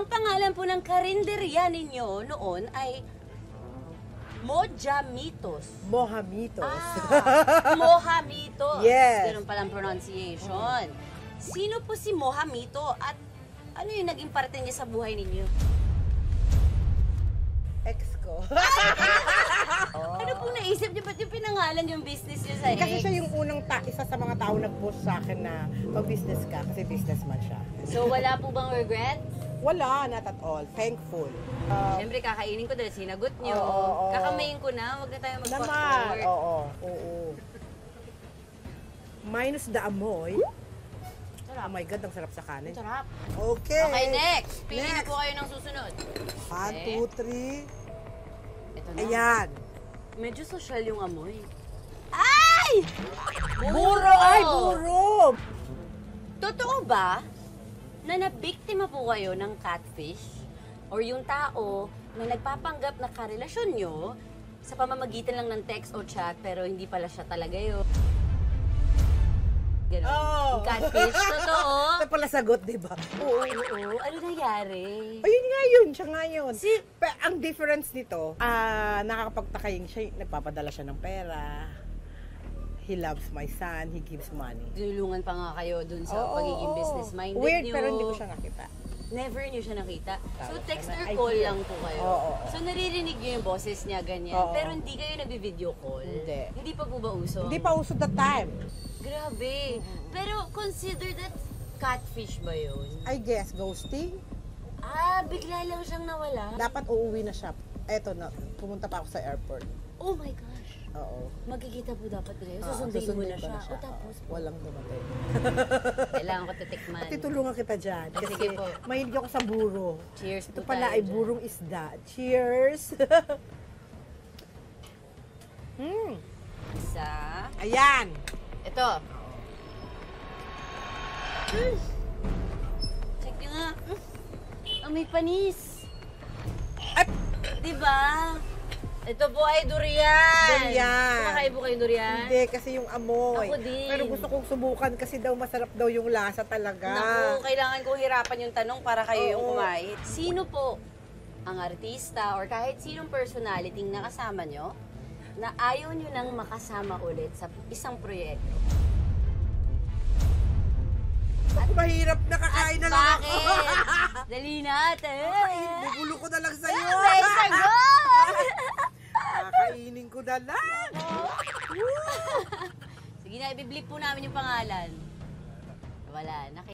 Ang pangalan po ng karinderya ninyo noon ay Mojamitos. Mohamitos. Mojamitos. Yes. Ganun palang pronunciation. Sino po si Mojamito at ano yung naging parte niya sa buhay ninyo? Ex ko. Ano pong naisip niyo? Ba't yung pinangalan yung business niyo sa ex? Kasi siya yung unang isa sa mga tao nag-post sa akin na mag-business ka kasi businessman siya. So wala po bang regret? Wala, not at all. Thankful. Siyempre kakainin ko dahil sinagot niyo. Oo. Kakamayin ko na, wag na tayo mag-fast Naman. forward. Oo. Minus the amoy. Sarap. Oh my God, ang sarap sa kanin. Sarap. Okay. Okay, next. Pili na Next. po kayo ng susunod. 1, 2, 3. Ito na. Ayan. Medyo social yung amoy. Ay! Buro! Ay, buro! Totoo ba na nabiktima po kayo ng catfish? Or yung tao na nagpapanggap na karelasyon nyo sa pamamagitan lang ng text o chat pero hindi pala siya talaga yun? Ganun. Oh. Yung catfish, totoo? Ito pala sagot, di ba? Oo. Ano nangyari? Ayun nga yun, siya nga yun. Si- Ang difference nito, nakakapagtaka yung siya, nagpapadala siya ng pera. He loves my son, he gives money. Tinulungan pa nga kayo dun sa pagiging business-minded Weird, nyo. pero hindi ko siya nakita. Never niyo siya nakita. So, Tama. text or I call hear. lang po kayo. Oo. So, naririnig niyo yung boses niya, ganyan. Oo. Pero hindi kayo nagbi-video call. Hindi. Hindi pa po ba uso? Hindi pa uso that time. Grabe. Pero consider that catfish ba yun? I guess, ghosting. Bigla lang siyang nawala. Dapat uuwi na siya. Eto na, pumunta pa ako sa airport. Oh my gosh. Oo. Magkikita po dapat kayo. Susundin mo na ko siya. O tapos, Walang dumating. kailangan ko titikman. Titulungan kita dyan. Kasi Sige po. mahilig ako sa buro. Cheers Ito po pala tayo ay dyan. burong isda. Cheers! Isa. Ayan! Ito. Check nyo nga. May panis. Ay! Diba? Ito po ay durian. Durian. Kumakain po kayo durian? Hindi, kasi yung amoy. Ako din. Pero gusto kong subukan kasi daw masarap daw yung lasa talaga. Naku, kailangan kong hirapan yung tanong para kayo yung Oo. kumain. Sino po ang artista or kahit sinong personality na kasama nyo na ayaw nyo nang makasama ulit sa isang proyekto? Ako mahirap na kakain na lang ako. Bakit? Dali natin. Bubulo ko na lang sa'yo. May sagot! Kakainin ko na lang. Sige na, i-blip po namin yung pangalan. Wala.